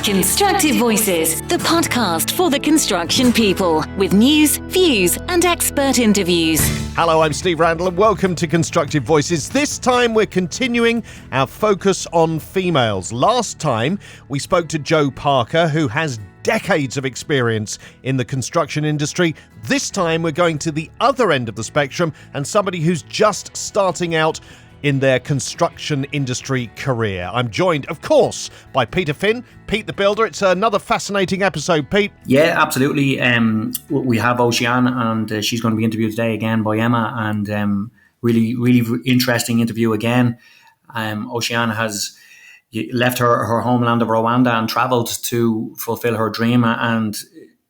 Constructive Voices, the podcast for the construction people, with news, views, and expert interviews. Hello, I'm Steve Randall, and welcome to Constructive Voices. This time we're continuing our focus on females. Last time we spoke to Jo Parker, who has decades of experience in the construction industry. This time we're going to the other end of the spectrum and somebody who's just starting out in their construction industry career. I'm joined, of course, by Peter Finn, Pete the Builder. It's another fascinating episode, Pete. Yeah, absolutely. We have Océane, and she's going to be interviewed today again by Emma, and really interesting interview again. Océane has left her homeland of Rwanda and travelled to fulfil her dream, and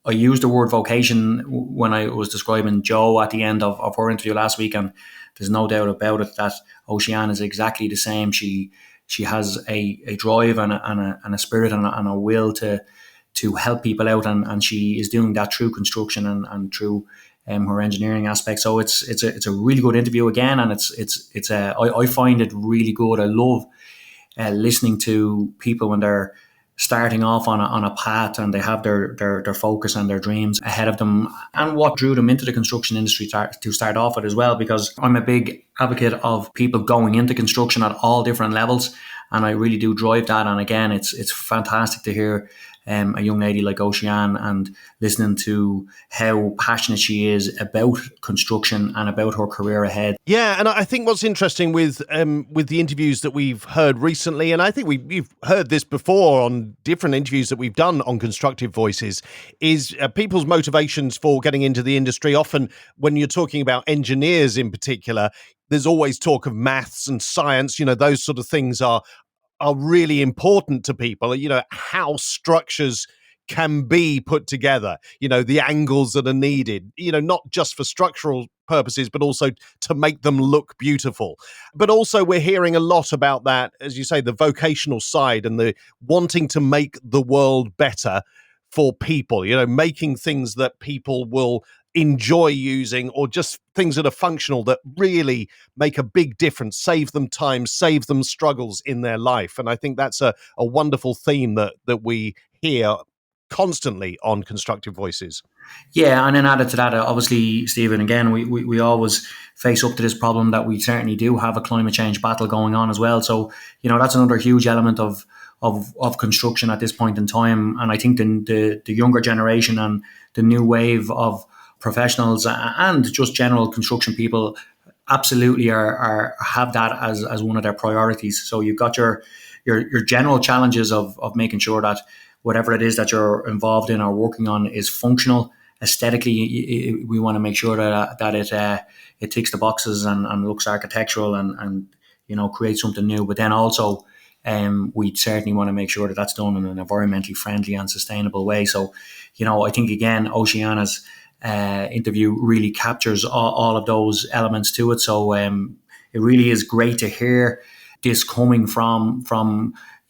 I used the word vocation when I was describing Jo at the end of her interview last week, and there's no doubt about it that Océane is exactly the same. She has a drive and a spirit and a will to help people out, and she is doing that through construction and through her engineering aspect. So it's a really good interview again, and I find it really good. I love listening to people when they're starting off on a path and they have their focus and their dreams ahead of them, and what drew them into the construction industry to start off with as well, because I'm a big advocate of people going into construction at all different levels, and I really do drive that. And again, it's fantastic to hear a young lady like Océane and listening to how passionate she is about construction and about her career ahead. Yeah, and I think what's interesting with the interviews that we've heard recently, and I think we've heard this before on different interviews that we've done on Constructive Voices, is people's motivations for getting into the industry. Often when you're talking about engineers in particular, there's always talk of maths and science. Those sort of things are really important to people. How structures can be put together, the angles that are needed, not just for structural purposes, but also to make them look beautiful. But also we're hearing a lot about that, as you say, the vocational side and the wanting to make the world better for people, making things that people will enjoy using, or just things that are functional that really make a big difference, save them time, save them struggles in their life. And I think that's a wonderful theme that we hear constantly on Constructive Voices. Yeah, and then added to that, obviously, Stephen, again, we always face up to this problem that we certainly do have a climate change battle going on as well. So, that's another huge element of construction at this point in time. And I think the younger generation and the new wave of professionals and just general construction people absolutely have that as one of their priorities. So you've got your general challenges of making sure that whatever it is that you're involved in or working on is functional. Aesthetically, we want to make sure that it ticks the boxes and looks architectural and creates something new. But then also we certainly want to make sure that that's done in an environmentally friendly and sustainable way. So, I think again, Océane's interview really captures all of those elements to it. So it really is great to hear this coming from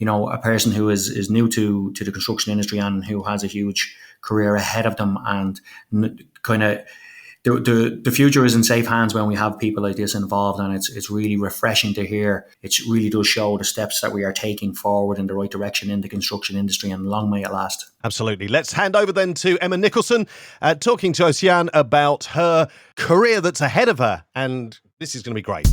a person who is new to the construction industry and who has a huge career ahead of them, and kind of the future is in safe hands when we have people like this involved, and it's really refreshing to hear. It really does show the steps that we are taking forward in the right direction in the construction industry, and long may it last. Absolutely. Let's hand over then to Emma Nicholson, talking to Océane about her career that's ahead of her, and this is going to be great.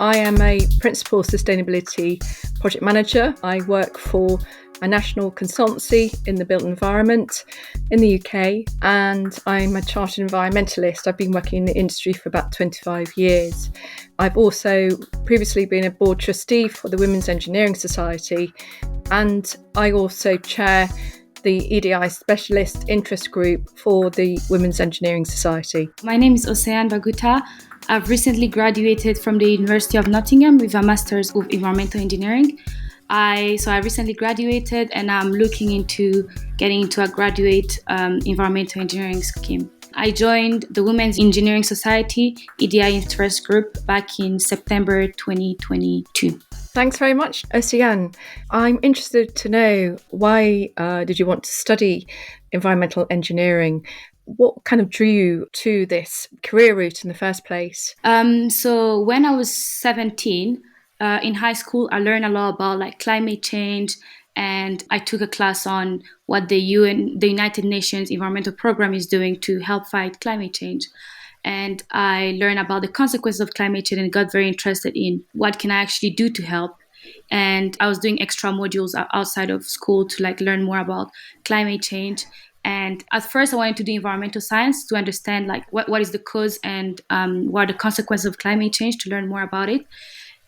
I am a Principal Sustainability Project Manager. I work for a national consultancy in the built environment in the UK, and I'm a chartered environmentalist. I've been working in the industry for about 25 years. I've also previously been a board trustee for the Women's Engineering Society, and I also chair the EDI Specialist Interest Group for the Women's Engineering Society. My name is Océane Mbaguta. I've recently graduated from the University of Nottingham with a Master's of Environmental Engineering. I recently graduated, and I'm looking into getting into a graduate environmental engineering scheme. I joined the Women's Engineering Society EDI Interest Group back in September 2022. Thanks very much, Océane. I'm interested to know, why did you want to study environmental engineering? What kind of drew you to this career route in the first place? So when I was 17, in high school, I learned a lot about climate change and I took a class on what the United Nations Environmental Program is doing to help fight climate change. And I learned about the consequences of climate change and got very interested in what can I actually do to help. And I was doing extra modules outside of school to learn more about climate change. And at first I wanted to do environmental science to understand what is the cause and what are the consequences of climate change, to learn more about it.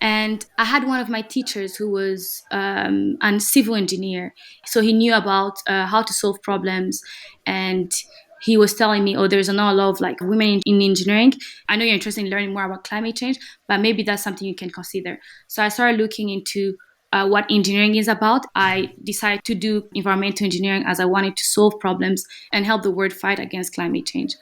And I had one of my teachers who was a civil engineer. So he knew about how to solve problems. And he was telling me, there's not a lot of women in engineering. I know you're interested in learning more about climate change, but maybe that's something you can consider. So I started looking into what engineering is about. I decided to do environmental engineering as I wanted to solve problems and help the world fight against climate change.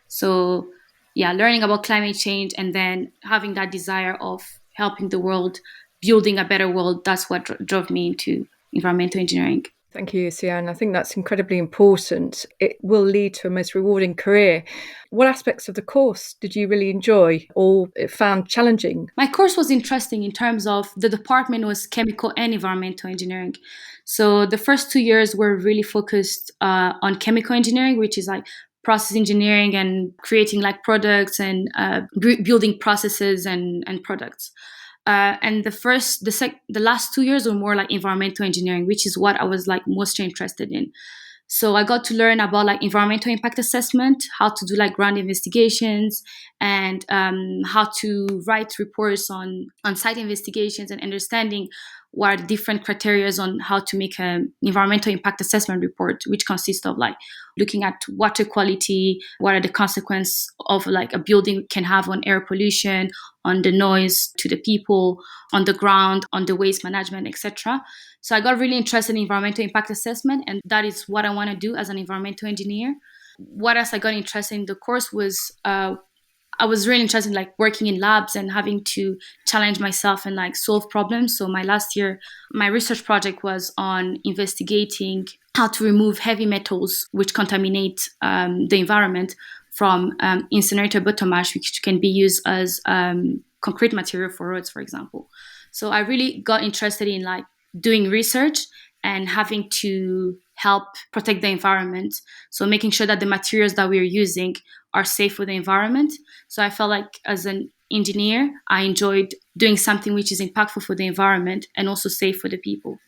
So yeah, learning about climate change and then having that desire of helping the world, building a better world, that's what drove me into environmental engineering. Thank you, Océane. I think that's incredibly important. It will lead to a most rewarding career. What aspects of the course did you really enjoy or found challenging? My course was interesting in terms of the department was chemical and environmental engineering. So the first 2 years were really focused on chemical engineering, which is process engineering and creating products and building processes and products. And the last 2 years were more environmental engineering, which is what I was most interested in. So I got to learn about environmental impact assessment, how to do ground investigations, and how to write reports on site investigations, and understanding what are the different criteria on how to make an environmental impact assessment report, which consists of looking at water quality, what are the consequences of a building can have on air pollution, on the noise to the people, on the ground, on the waste management, etc. So I got really interested in environmental impact assessment, and that is what I want to do as an environmental engineer. What else I got interested in the course was I was really interested in working in labs and having to challenge myself and solve problems. So my last year, my research project was on investigating how to remove heavy metals which contaminate the environment from incinerator bottom ash, which can be used as concrete material for roads, for example. So I really got interested in doing research and having to help protect the environment. So making sure that the materials that we're using are safe for the environment. So I felt as an engineer, I enjoyed doing something which is impactful for the environment and also safe for the people.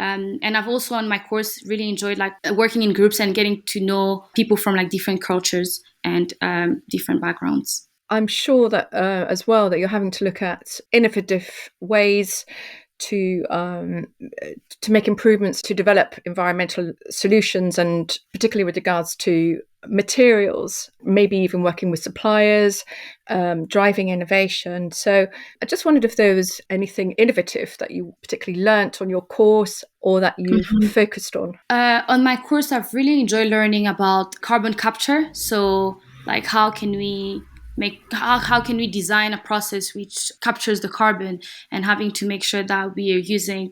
And I've also on my course really enjoyed working in groups and getting to know people from different cultures and different backgrounds. I'm sure that as well that you're having to look at innovative ways to make improvements to develop environmental solutions, and particularly with regards to materials, maybe even working with suppliers, driving innovation. So I just wondered if there was anything innovative that you particularly learnt on your course or that you've focused on. On my course, I've really enjoyed learning about carbon capture. So how can we design a process which captures the carbon, and having to make sure that we are using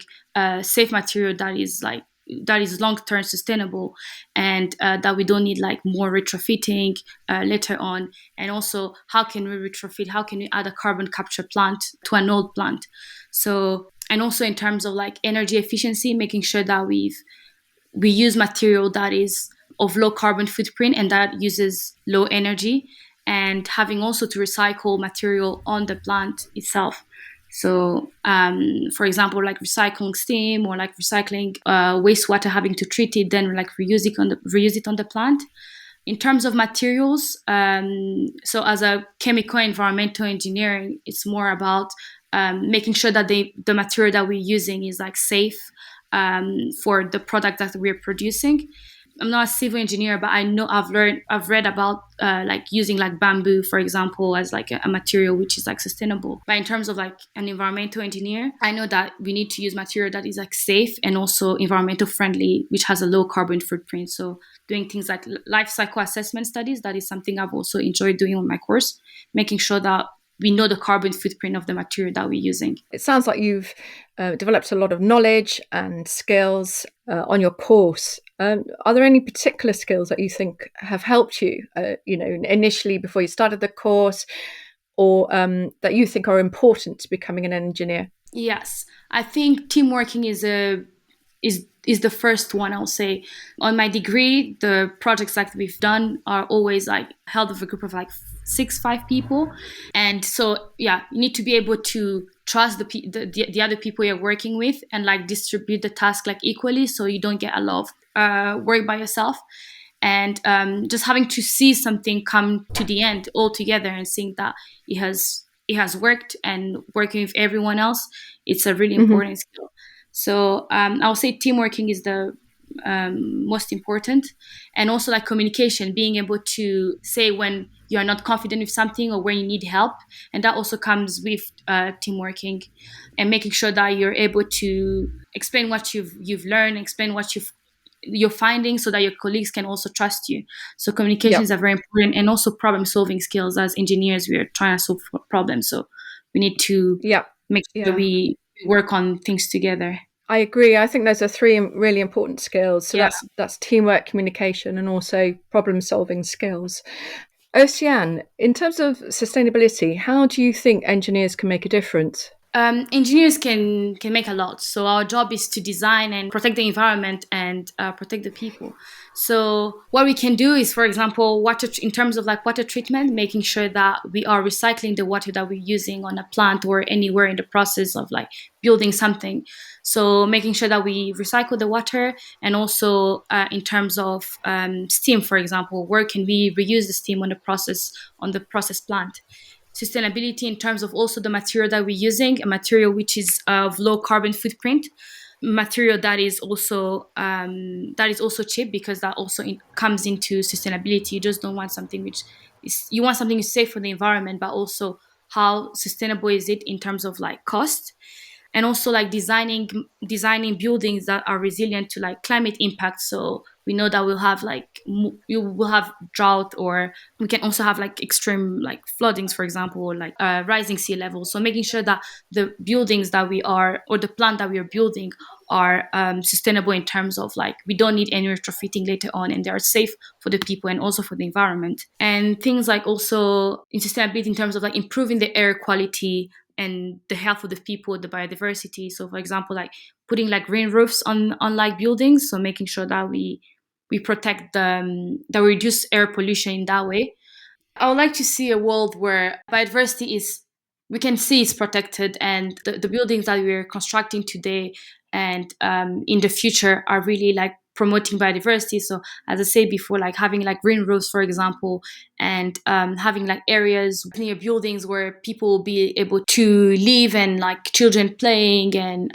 safe material that is long-term sustainable, and that we don't need more retrofitting later on. And also, how can we add a carbon capture plant to an old plant? So, and also in terms of energy efficiency, making sure that we use material that is of low carbon footprint and that uses low energy, and having also to recycle material on the plant itself. So, for example, recycling steam or recycling wastewater, having to treat it, then reuse it on the plant. In terms of materials, so as a chemical environmental engineering, it's more about making sure that the material that we're using is safe for the product that we're producing. I'm not a civil engineer, but I know I've read about using bamboo, for example, as a material which is sustainable. But in terms of an environmental engineer, I know that we need to use material that is safe and also environmental friendly, which has a low carbon footprint. So doing things like life cycle assessment studies, that is something I've also enjoyed doing on my course, making sure that we know the carbon footprint of the material that we're using. It sounds like you've developed a lot of knowledge and skills on your course. Are there any particular skills that you think have helped you, initially before you started the course, or that you think are important to becoming an engineer? Yes, I think teamworking is a is the first one, I'll say. On my degree, the projects that we've done are always like held with a group of like 5 people. And so, yeah, you need to be able to trust the other people you're working with and like distribute the task like equally, so you don't get a lot of work by yourself. And just having to see something come to the end all together and seeing that it has worked and working with everyone else, it's a really important skill. So I'll say teamworking is the most important, and also like communication, being able to say when you are not confident with something or when you need help, and that also comes with teamworking, and making sure that you're able to explain what you've learned, explain what you're finding, so that your colleagues can also trust you. So communications are very important, and also problem solving skills. As engineers, we are trying to solve problems, so we need to make sure we work on things together. I agree. I think those are 3 really important skills. So that's teamwork, communication, and also problem-solving skills. Océane, in terms of sustainability, how do you think engineers can make a difference? Engineers can make a lot. So our job is to design and protect the environment and protect the people. So what we can do is, for example, in terms of like water treatment, making sure that we are recycling the water that we're using on a plant or anywhere in the process of like building something. So making sure that we recycle the water, and also in terms of steam, for example, where can we reuse the steam on the process plant. Sustainability in terms of also the material that we're using, a material which is of low carbon footprint, material that is also cheap, because that also comes into sustainability. You just don't want something you want something safe for the environment, but also how sustainable is it in terms of like cost. And also like designing buildings that are resilient to like climate impact. So we know that you will have drought, or we can also have like extreme like floodings, for example, or like rising sea levels. So making sure that the buildings that the plant that we are building are sustainable in terms of like we don't need any retrofitting later on, and they are safe for the people and also for the environment. And things like also in sustainability in terms of like improving the air quality and the health of the people, the biodiversity. So for example, like putting like green roofs on like buildings, so making sure that we protect that we reduce air pollution in that way. I would like to see a world where biodiversity we can see is protected, and the buildings that we're constructing today and in the future are really like promoting biodiversity. So as I said before, like having like green roofs, for example, and having like areas near buildings where people will be able to live, and like children playing, and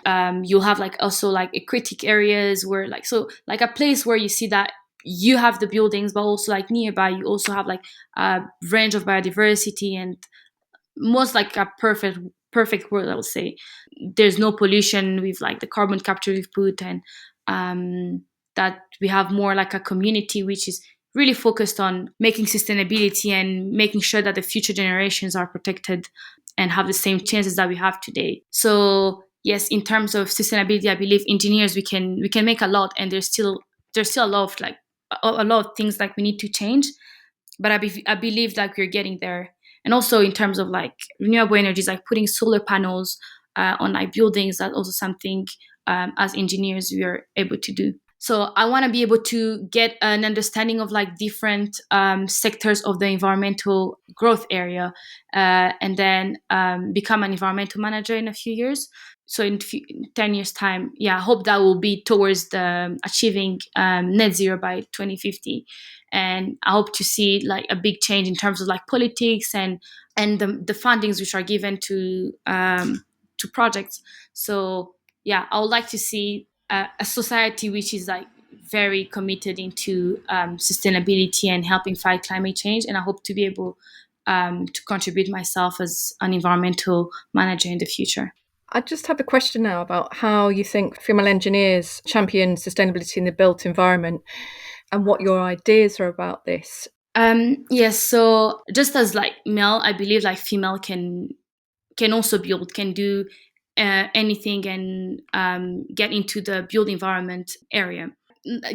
you'll have like also like aquatic areas where like, so like a place where you see that you have the buildings, but also like nearby you also have like a range of biodiversity, and most like a perfect world, I would say. There's no pollution with like the carbon capture we've put, and that we have more like a community which is really focused on making sustainability and making sure that the future generations are protected and have the same chances that we have today. So yes, in terms of sustainability, I believe engineers we can make a lot, and there's still a lot of like a lot of things like we need to change, but I believe like we're getting there. And also in terms of like renewable energies, like putting solar panels on like buildings, that's also something as engineers we are able to do. So I want to be able to get an understanding of like different sectors of the environmental growth area, and then become an environmental manager in a few years. So in 10 years time, I hope that will be towards the achieving net zero by 2050. And I hope to see like a big change in terms of like politics and the fundings which are given to projects. So I would like to see a society which is like very committed into sustainability and helping fight climate change. And I hope to be able to contribute myself as an environmental manager in the future. I just have a question now about how you think female engineers champion sustainability in the built environment, and what your ideas are about this. Yes, so just as like male, I believe like female can also build, can do anything, and get into the built environment area.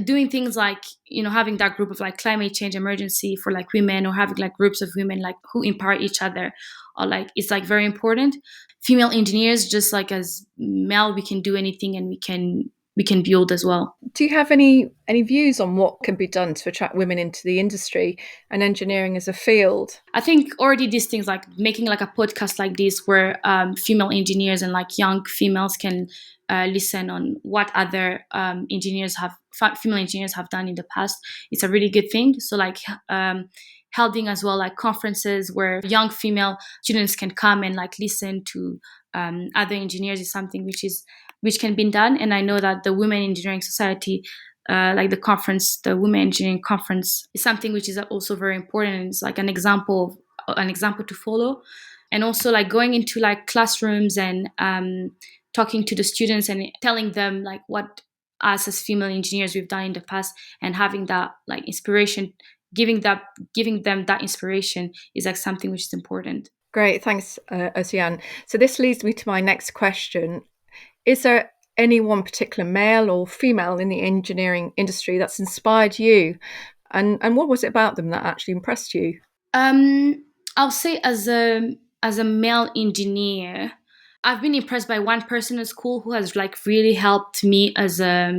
Doing things like, having that group of like climate change emergency for like women, or having like groups of women like who empower each other, or like it's like very important. Female engineers, just like as male, we can do anything, and we can we can build as well. Do you have any views on what can be done to attract women into the industry and engineering as a field? I think already these things, like making like a podcast like this where female engineers and like young females can listen on what other female engineers have done in the past. It's a really good thing. So like holding as well like conferences where young female students can come and like listen to other engineers is something which can be done. And I know that the Women Engineering Society, like the Women Engineering Conference, is something which is also very important. It's like an example to follow. And also like going into like classrooms and talking to the students and telling them like what us as female engineers we've done in the past, and having that like inspiration, giving them that inspiration is like something which is important. Great, thanks, Océane. So this leads me to my next question. Is there any one particular male or female in the engineering industry that's inspired you? And what was it about them that actually impressed you? I'll say as a male engineer, I've been impressed by one person at school who has like really helped me as a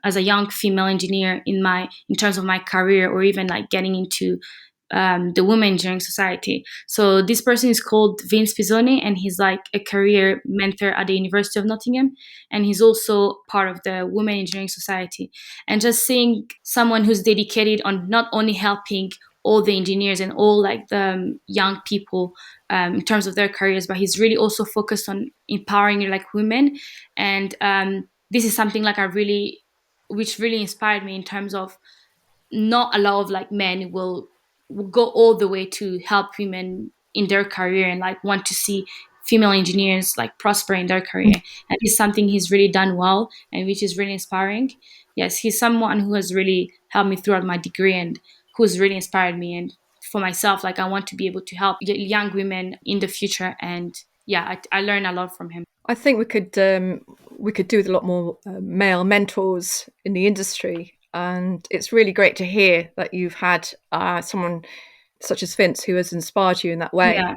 young female engineer in terms of my career, or even like getting into the Women Engineering Society. So this person is called Vince Pizzoni, and he's like a career mentor at the University of Nottingham, and he's also part of the Women Engineering Society. And just seeing someone who's dedicated on not only helping all the engineers and all like the young people in terms of their careers, but he's really also focused on empowering like women. And this is something like which really inspired me in terms of not a lot of like men will go all the way to help women in their career and like want to see female engineers like prosper in their career. And it's something he's really done well and which is really inspiring. Yes, he's someone who has really helped me throughout my degree and who's really inspired me. And for myself, like I want to be able to help young women in the future. And yeah, I learn a lot from him. I think we could do with a lot more male mentors in the industry. And it's really great to hear that you've had someone such as Vince who has inspired you in that way. Yeah.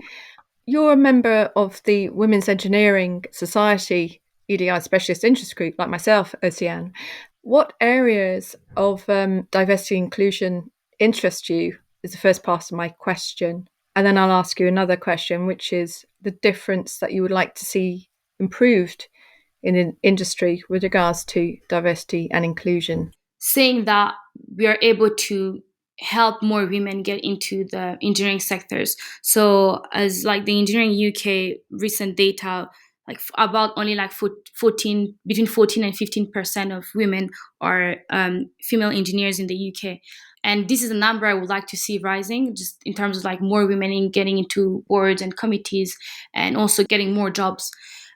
You're a member of the Women's Engineering Society EDI Specialist Interest Group, like myself, Océane. What areas of diversity and inclusion interest you is the first part of my question. And then I'll ask you another question, which is the difference that you would like to see improved in an industry with regards to diversity and inclusion. Saying that we are able to help more women get into the engineering sectors. So as like the Engineering UK recent data, like about only like between 14 and 15% of women are female engineers in the UK. And this is a number I would like to see rising, just in terms of like more women getting into boards and committees, and also getting more jobs,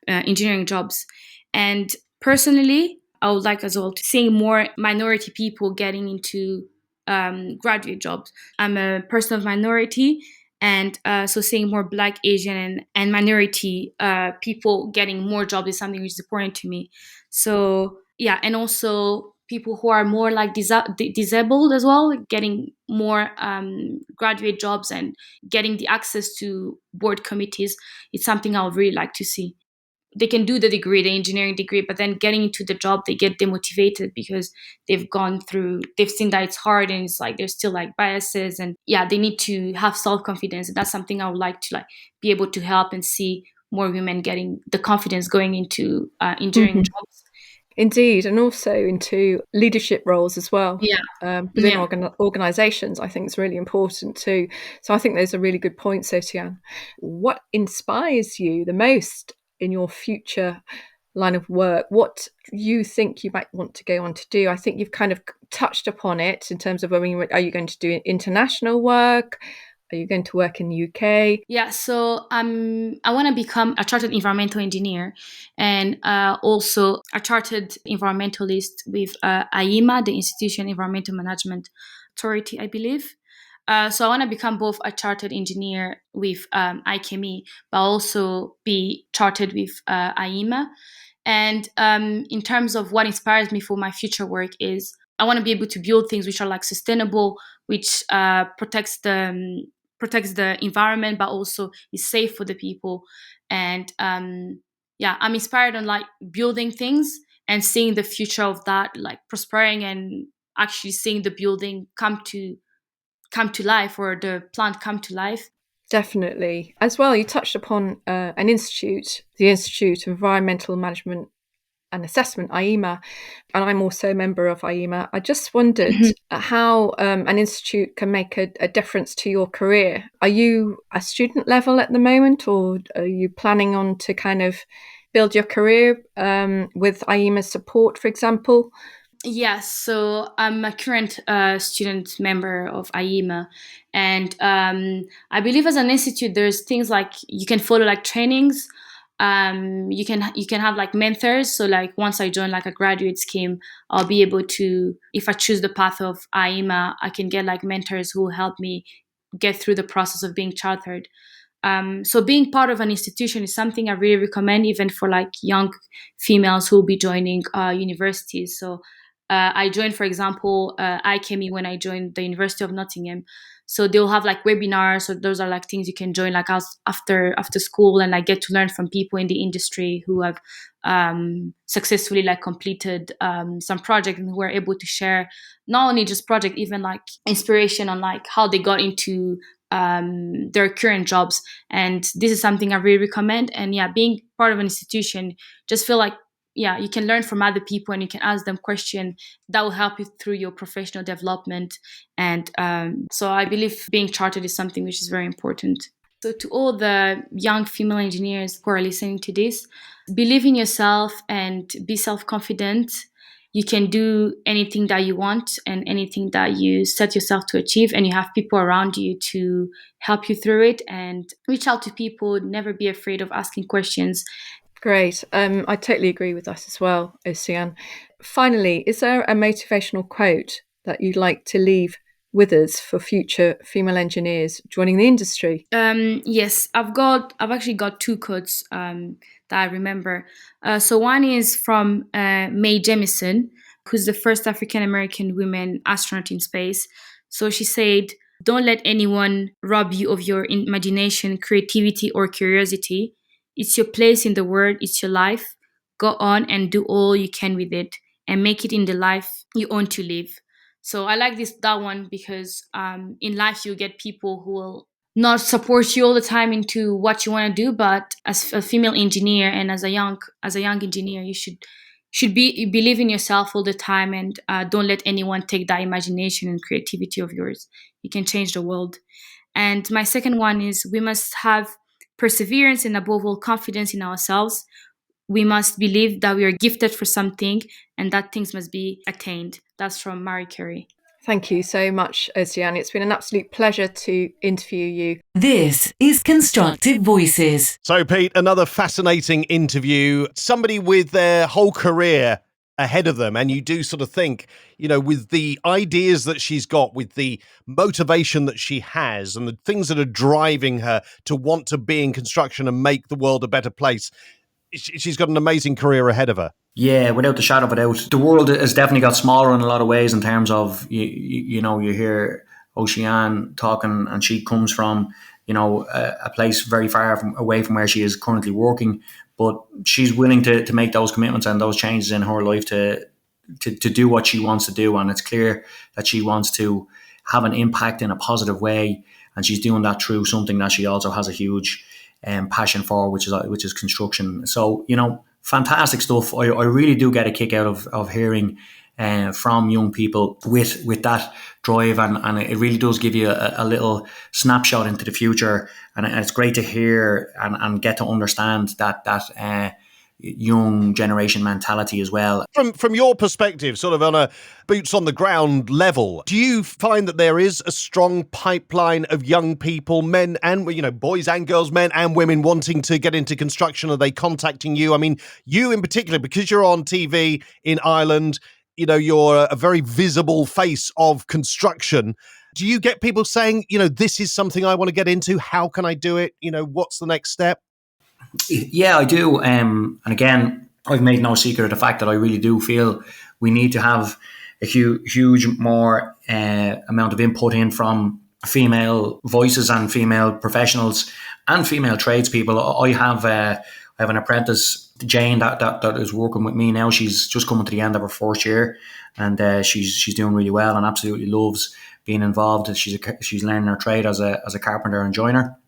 engineering jobs. And personally, I would like as well to see more minority people getting into graduate jobs. I'm a person of minority, and so seeing more Black, Asian, and minority people getting more jobs is something which is important to me. So yeah, and also people who are more like disabled as well, getting more graduate jobs and getting the access to board committees. It's something I would really like to see. They can do the engineering degree, but then getting into the job, they get demotivated because they've seen that it's hard, and it's like there's still like biases, and yeah, they need to have self-confidence. And that's something I would like to like be able to help and see more women getting the confidence going into engineering jobs. Indeed, and also into leadership roles as well. Yeah. Within organisations, I think it's really important too. So I think those are really good points, Océane. What inspires you the most in your future line of work? What you think you might want to go on to do? I think you've kind of touched upon it in terms of, are you going to do international work? Are you going to work in the UK? Yeah, so I want to become a chartered environmental engineer, and also a chartered environmentalist with IEMA, the Institution Environmental Management Authority, I believe. So I want to become both a chartered engineer with ICME, but also be chartered with IEMA. And in terms of what inspires me for my future work is I want to be able to build things which are like sustainable, which protects the environment, but also is safe for the people. And I'm inspired on like building things and seeing the future of that like prospering and actually seeing the building come to life, or the plant come to life. Definitely. As well, you touched upon an institute, the Institute of Environmental Management and Assessment, IEMA, and I'm also a member of IEMA. I just wondered how an institute can make a difference to your career. Are you a student level at the moment, or are you planning on to kind of build your career with IEMA's support, for example? Yes, so I'm a current student member of IEMA, and I believe as an institute, there's things like you can follow like trainings. You can have like mentors. So like once I join like a graduate scheme, I'll be able to, if I choose the path of IEMA, I can get like mentors who will help me get through the process of being chartered. So being part of an institution is something I really recommend, even for like young females who will be joining universities. So I joined, for example, ICAME when I joined the University of Nottingham. So they'll have like webinars. So those are like things you can join like after school, and I get to learn from people in the industry who have successfully like completed some project, and who are able to share not only just project, even like inspiration on like how they got into their current jobs. And this is something I really recommend. And yeah, being part of an institution, just feel like, yeah, you can learn from other people and you can ask them questions that will help you through your professional development. And so I believe being chartered is something which is very important. So to all the young female engineers who are listening to this, believe in yourself and be self-confident. You can do anything that you want and anything that you set yourself to achieve, and you have people around you to help you through it. And reach out to people, never be afraid of asking questions. Great. I totally agree with that as well, Océane. Finally, is there a motivational quote that you'd like to leave with us for future female engineers joining the industry? Yes, I've actually got two quotes that I remember. So one is from Mae Jemison, who's the first African American woman astronaut in space. So she said, "Don't let anyone rob you of your imagination, creativity, or curiosity. It's your place in the world. It's your life. Go on and do all you can with it, and make it in the life you want to live." So I like that one because in life you get people who will not support you all the time into what you want to do, but as a female engineer and as a young engineer, you should believe in yourself all the time, and don't let anyone take that imagination and creativity of yours. You can change the world. And my second one is, we must have perseverance and above all confidence in ourselves. We must believe that we are gifted for something and that things must be attained. That's from Marie Curie. Thank you so much, Océane. It's been an absolute pleasure to interview you. This is Constructive Voices. So, Pete, another fascinating interview. Somebody with their whole career ahead of them. And you do sort of think, with the ideas that she's got, with the motivation that she has, and the things that are driving her to want to be in construction and make the world a better place, she's got an amazing career ahead of her. Yeah, without the shadow of a doubt. The world has definitely got smaller in a lot of ways in terms of, you hear Océane talking, and she comes from, a place very far away from where she is currently working. But she's willing to make those commitments and those changes in her life to do what she wants to do. And it's clear that she wants to have an impact in a positive way. And she's doing that through something that she also has a huge passion for, which is construction. So, fantastic stuff. I really do get a kick out of hearing from young people with that drive, and it really does give you a little snapshot into the future, and it's great to hear and get to understand that young generation mentality as well. From your perspective, sort of on a boots on the ground level, do you find that there is a strong pipeline of young people, men and, boys and girls, men and women wanting to get into construction? Are they contacting you? I mean, you in particular, because you're on TV in Ireland, you're a very visible face of construction. Do you get people saying, this is something I want to get into? How can I do it? What's the next step? Yeah, I do. And again, I've made no secret of the fact that I really do feel we need to have a huge more amount of input in from female voices and female professionals and female tradespeople. I have I have an apprentice, Jane, that is working with me now. She's just coming to the end of her first year, and she's doing really well and absolutely loves being involved. She's learning her trade as a carpenter and joiner,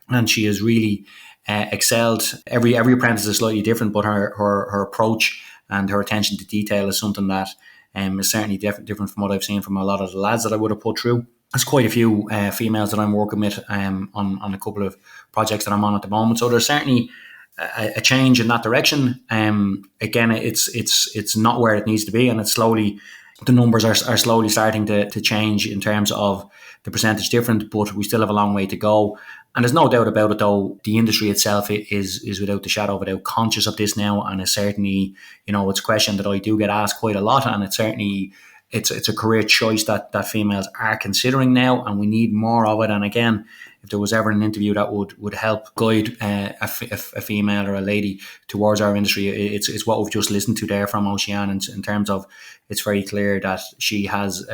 and she has really excelled. Every apprentice is slightly different, but her approach and her attention to detail is something that is certainly different from what I've seen from a lot of the lads that I would have put through. There's quite a few females that I'm working with on a couple of projects that I'm on at the moment. So there's certainly a change in that direction. Again, it's not where it needs to be, and it's slowly, the numbers are slowly starting to change in terms of the percentage different, but we still have a long way to go. And there's no doubt about it, though, the industry itself is without the shadow of a doubt conscious of this now, and is certainly, it's a question that I do get asked quite a lot, and it's certainly it's a career choice that females are considering now, and we need more of it. And again, if there was ever an interview that would help guide a female or a lady towards our industry, it's what we've just listened to there from Océane, in terms of, it's very clear that she has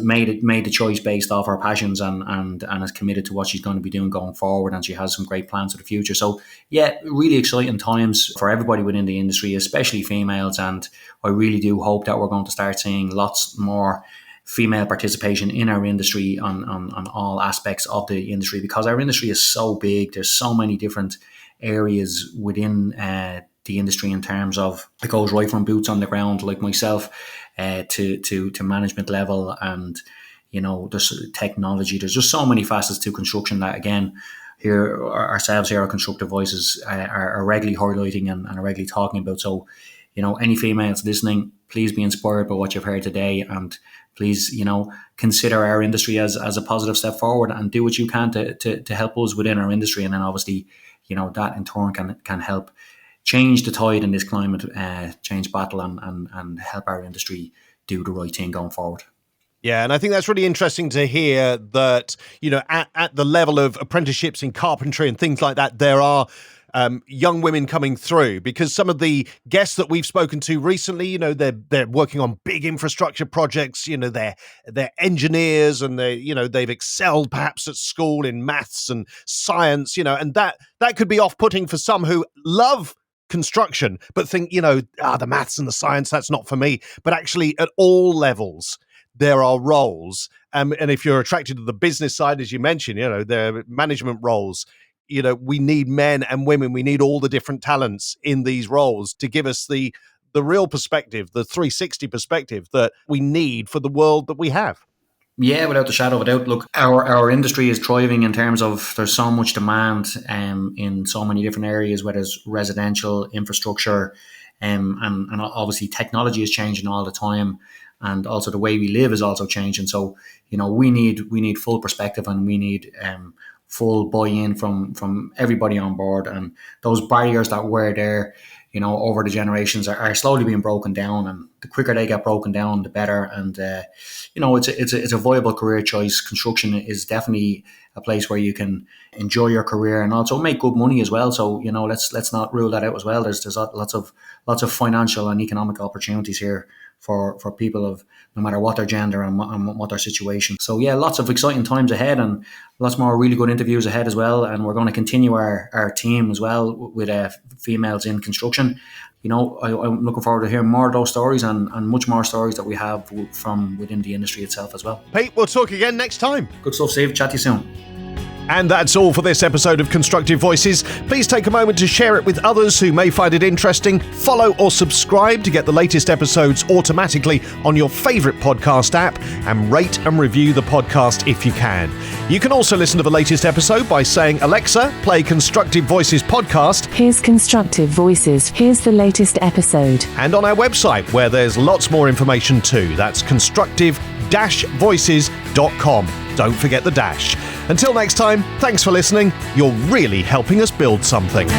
made the choice based off her passions and is committed to what she's going to be doing going forward, and she has some great plans for the future. So yeah, really exciting times for everybody within the industry, especially females, and I really do hope that we're going to start seeing lots more female participation in our industry on all aspects of the industry, because our industry is so big. There's so many different areas within the industry, in terms of, it goes right from boots on the ground like myself to management level, and there's technology. There's just so many facets to construction that, again, here ourselves here at Constructive Voices are regularly highlighting and are regularly talking about. So any females listening, please be inspired by what you've heard today, and please consider our industry as a positive step forward, and do what you can to help us within our industry. And then obviously that in turn can help change the tide in this climate change battle, and help our industry do the right thing going forward. Yeah, and I think that's really interesting to hear that, at the level of apprenticeships in carpentry and things like that, there are young women coming through, because some of the guests that we've spoken to recently, they're working on big infrastructure projects, they're engineers, and they've excelled perhaps at school in maths and science, and that could be off-putting for some who love construction but think, the maths and the science, that's not for me. But actually, at all levels, there are roles, and if you're attracted to the business side, as you mentioned, there are management roles. We need men and women. We need all the different talents in these roles to give us the real perspective, the 360 perspective that we need for the world that we have. Yeah, without the shadow of a doubt. Look, our industry is thriving in terms of, there's so much demand in so many different areas, whether it's residential, infrastructure, and obviously technology is changing all the time, and also the way we live is also changing. So we need full perspective, and we need full buy-in from everybody on board, and those barriers that were there over the generations are slowly being broken down, and the quicker they get broken down, the better. And it's a viable career choice. Construction is definitely a place where you can enjoy your career and also make good money as well. So let's not rule that out as well. There's lots of financial and economic opportunities here for people of no matter what their gender and what their situation. So yeah, lots of exciting times ahead, and lots more really good interviews ahead as well. And we're going to continue our team as well with females in construction. I'm looking forward to hearing more of those stories and much more stories that we have from within the industry itself as well. Pete, we'll talk again next time. Good stuff, Steve. Chat to you soon. And that's all for this episode of Constructive Voices. Please take a moment to share it with others who may find it interesting. Follow or subscribe to get the latest episodes automatically on your favourite podcast app, and rate and review the podcast if you can. You can also listen to the latest episode by saying, Alexa, play Constructive Voices podcast. Here's Constructive Voices. Here's the latest episode. And on our website, where there's lots more information too. That's constructive-voices.com. Don't forget the dash. Until next time, thanks for listening. You're really helping us build something.